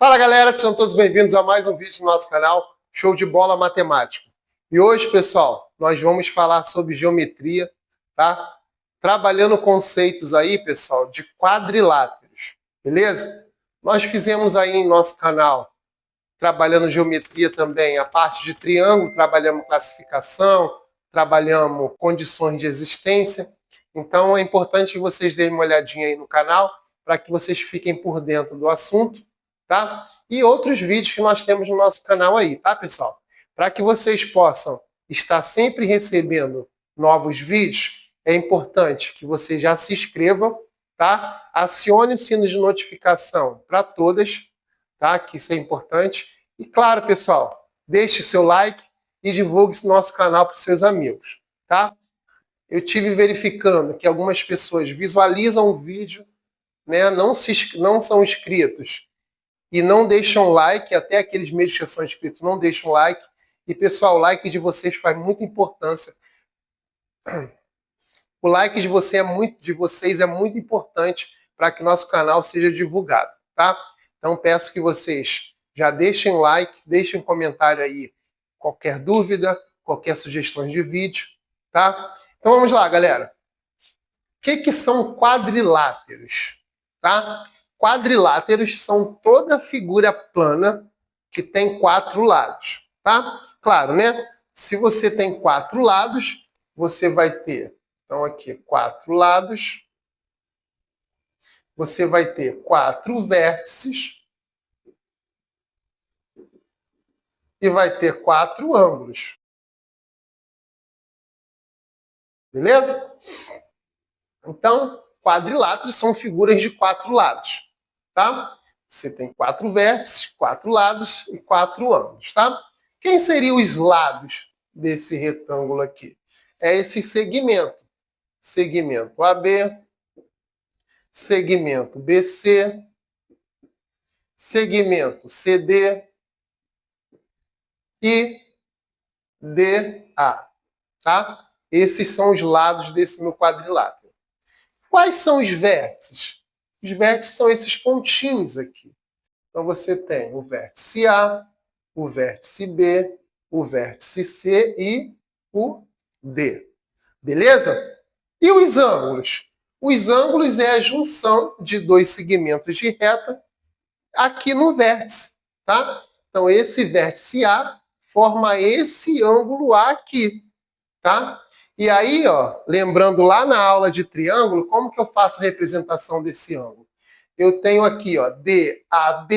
Fala galera, sejam todos bem-vindos a mais um vídeo do nosso canal Show de Bola Matemática. E hoje, pessoal, nós vamos falar sobre geometria, tá? Trabalhando conceitos aí, pessoal, de quadriláteros, beleza? Nós fizemos aí em nosso canal, trabalhando geometria também, a parte de triângulo, trabalhamos classificação, trabalhamos condições de existência. Então é importante que vocês deem uma olhadinha aí no canal, para que vocês fiquem por dentro do assunto. Tá? E outros vídeos que nós temos no nosso canal aí, tá, pessoal? Para que vocês possam estar sempre recebendo novos vídeos, é importante que vocês já se inscrevam, tá? Acione o sino de notificação para todas, tá? Que isso é importante. E claro, pessoal, deixe seu like e divulgue esse nosso canal para os seus amigos, tá? Eu tive verificando que algumas pessoas visualizam o vídeo, né? Não são inscritos e não deixam like, até aqueles mesmos que são inscritos não deixam like. E, pessoal, o like de vocês faz muita importância. O like de vocês é muito importante para que nosso canal seja divulgado, tá? Então, peço que vocês já deixem like, deixem um comentário aí, qualquer dúvida, qualquer sugestão de vídeo, tá? Então, vamos lá, galera. O que são quadriláteros, tá? Quadriláteros são toda figura plana que tem 4 lados, tá? Claro, né? Se você tem 4 lados, você vai ter, então aqui, 4 lados. Você vai ter 4 vértices e vai ter 4 ângulos. Beleza? Então, quadriláteros são figuras de 4 lados. Tá? Você tem 4 vértices, 4 lados e 4 ângulos, tá? Quem seriam os lados desse retângulo aqui? É esse segmento. Segmento AB, segmento BC, segmento CD e DA, tá? Esses são os lados desse meu quadrilátero. Quais são os vértices? Os vértices são esses pontinhos aqui. Então, você tem o vértice A, o vértice B, o vértice C e o D. Beleza? E os ângulos? Os ângulos é a junção de 2 segmentos de reta aqui no vértice. Tá? Então, esse vértice A forma esse ângulo A aqui. Tá? E aí, ó, lembrando lá na aula de triângulo, como que eu faço a representação desse ângulo? Eu tenho aqui, ó, DAB,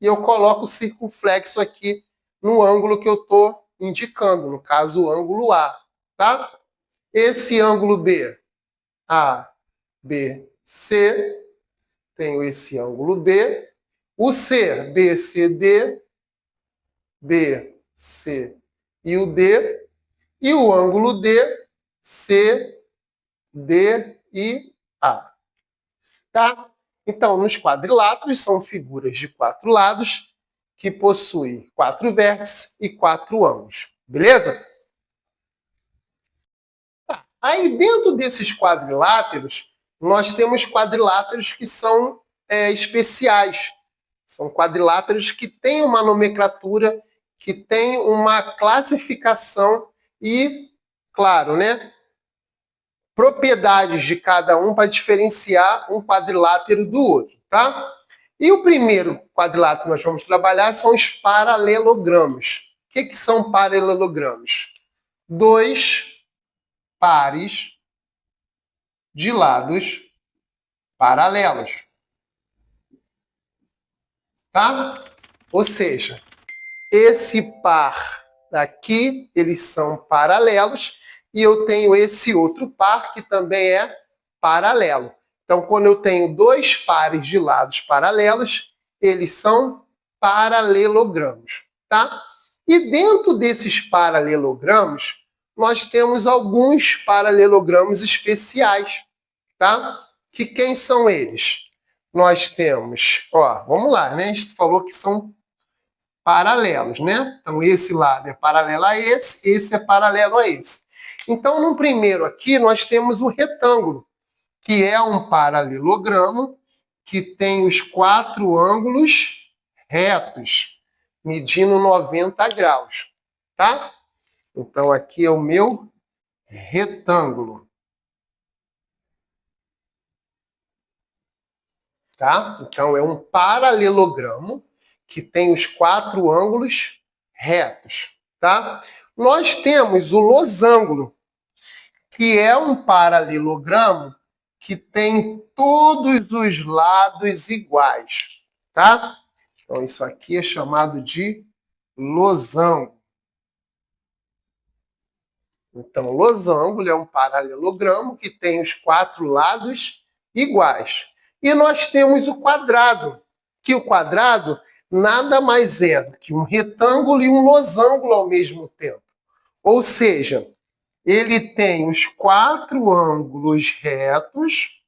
e eu coloco o circunflexo aqui no ângulo que eu estou indicando, no caso, o ângulo A, tá? Esse ângulo B, ABC, tenho esse ângulo B, o C, BCD, BC e o D, e o ângulo D, C, D e A. Tá? Então, nos quadriláteros são figuras de 4 lados que possuem 4 vértices e 4 ângulos. Beleza? Tá. Aí, dentro desses quadriláteros, nós temos quadriláteros que são especiais. São quadriláteros que têm uma nomenclatura, que têm uma classificação e, claro, né, propriedades de cada um para diferenciar um quadrilátero do outro, tá? E o primeiro quadrilátero que nós vamos trabalhar são os paralelogramos. O que são paralelogramos? 2 pares de lados paralelos. Tá? Ou seja, esse par aqui, eles são paralelos, e eu tenho esse outro par que também é paralelo. Então, quando eu tenho 2 pares de lados paralelos, eles são paralelogramos, tá? E dentro desses paralelogramos, nós temos alguns paralelogramos especiais, tá? Que quem são eles? Nós temos, ó, vamos lá, né? A gente falou que são paralelos, né? Então, esse lado é paralelo a esse é paralelo a esse. Então, no primeiro aqui, nós temos o retângulo, que é um paralelogramo que tem os 4 ângulos retos, medindo 90 graus, tá? Então, aqui é o meu retângulo. Tá? Então, é um paralelogramo que tem os 4 ângulos retos. Tá? Nós temos o losango, que é um paralelogramo que tem todos os lados iguais. Tá? Então, isso aqui é chamado de losango. Então, o losango é um paralelogramo que tem os 4 lados iguais. E nós temos o quadrado, que o quadrado nada mais é do que um retângulo e um losango ao mesmo tempo. Ou seja, ele tem os 4 ângulos retos,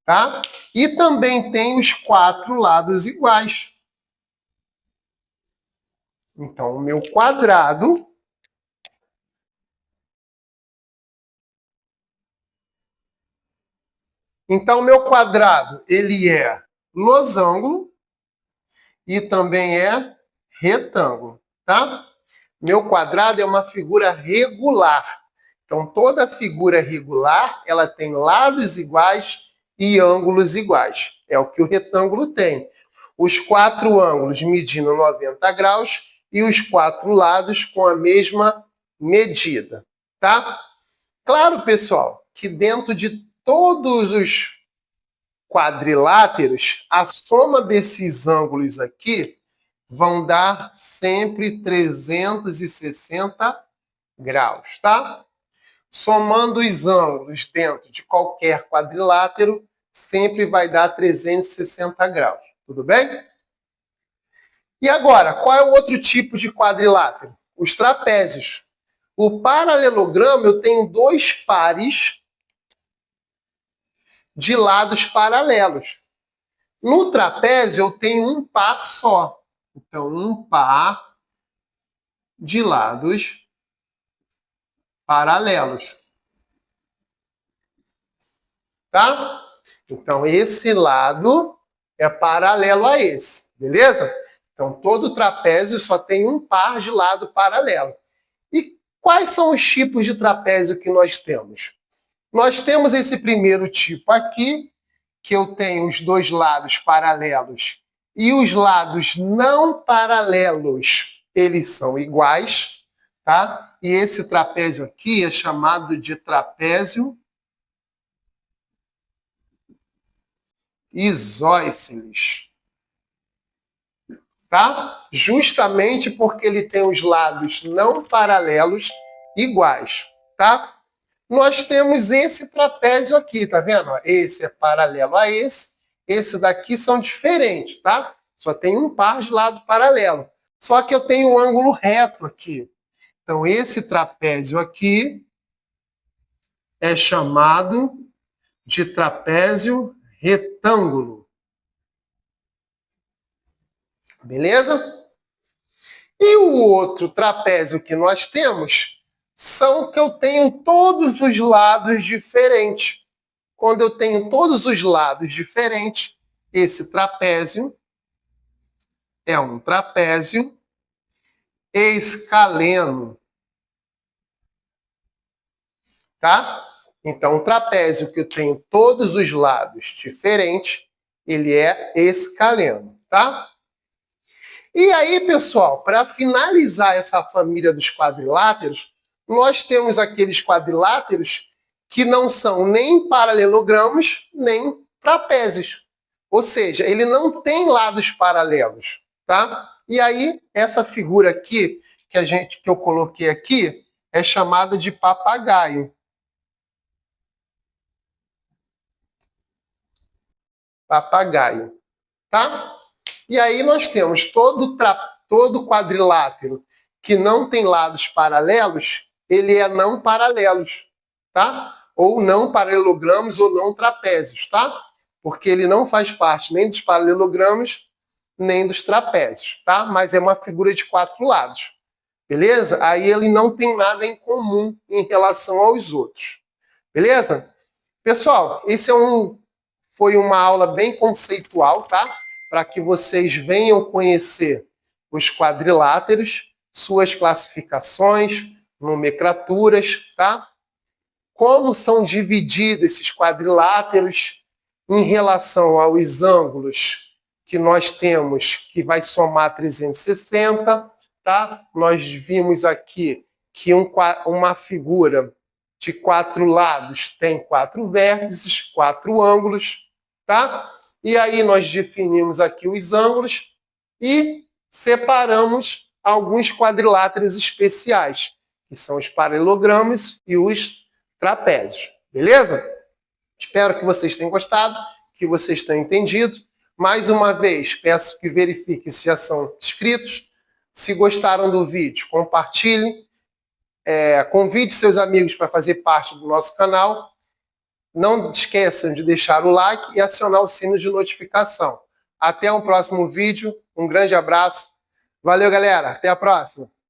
tá? E também tem os 4 lados iguais. Então, o meu quadrado Então, meu quadrado, ele é losango e também é retângulo, tá? Meu quadrado é uma figura regular. Então, toda figura regular, ela tem lados iguais e ângulos iguais. É o que o retângulo tem. Os 4 ângulos medindo 90 graus e os 4 lados com a mesma medida, tá? Claro, pessoal, que dentro de todos os quadriláteros, a soma desses ângulos aqui vão dar sempre 360 graus, tá? Somando os ângulos dentro de qualquer quadrilátero, sempre vai dar 360 graus, tudo bem? E agora, qual é o outro tipo de quadrilátero? Os trapézios. O paralelogramo, eu tenho 2 pares de lados paralelos. No trapézio, eu tenho um par só. Então, um par de lados paralelos. Tá? Então, esse lado é paralelo a esse, beleza? Então, todo trapézio só tem um par de lado paralelo. E quais são os tipos de trapézio que nós temos? Nós temos esse primeiro tipo aqui, que eu tenho os 2 lados paralelos e os lados não paralelos, eles são iguais, tá? E esse trapézio aqui é chamado de trapézio isósceles, tá? Justamente porque ele tem os lados não paralelos iguais, tá? Nós temos esse trapézio aqui, tá vendo? Esse é paralelo a esse daqui são diferentes, tá? Só tem um par de lado paralelo. Só que eu tenho um ângulo reto aqui. Então, esse trapézio aqui é chamado de trapézio retângulo. Beleza? E o outro trapézio que nós temos são que eu tenho todos os lados diferentes. Quando eu tenho todos os lados diferentes, esse trapézio é um trapézio escaleno. Tá? Então, o trapézio que eu tenho todos os lados diferentes, ele é escaleno, tá? E aí, pessoal, para finalizar essa família dos quadriláteros, nós temos aqueles quadriláteros que não são nem paralelogramos, nem trapézios. Ou seja, ele não tem lados paralelos, tá? E aí, essa figura aqui, que eu coloquei aqui, é chamada de papagaio. Papagaio, tá? E aí nós temos todo quadrilátero que não tem lados paralelos, ele é não paralelos, tá? Ou não paralelogramos ou não trapézios, tá? Porque ele não faz parte nem dos paralelogramos, nem dos trapézios, tá? Mas é uma figura de 4 lados, beleza? Aí ele não tem nada em comum em relação aos outros, beleza? Pessoal, esse é um foi uma aula bem conceitual, tá? Para que vocês venham conhecer os quadriláteros, suas classificações, nomenclaturas, tá? Como são divididos esses quadriláteros em relação aos ângulos que nós temos, que vai somar 360, tá? Nós vimos aqui que uma figura de 4 lados tem 4 vértices, 4 ângulos, tá? E aí nós definimos aqui os ângulos e separamos alguns quadriláteros especiais, que são os paralelogramas e os trapézios, beleza? Espero que vocês tenham gostado, que vocês tenham entendido. Mais uma vez, peço que verifiquem se já são inscritos. Se gostaram do vídeo, compartilhem. Convide seus amigos para fazer parte do nosso canal. Não esqueçam de deixar o like e acionar o sino de notificação. Até o próximo vídeo. Um grande abraço. Valeu, galera. Até a próxima.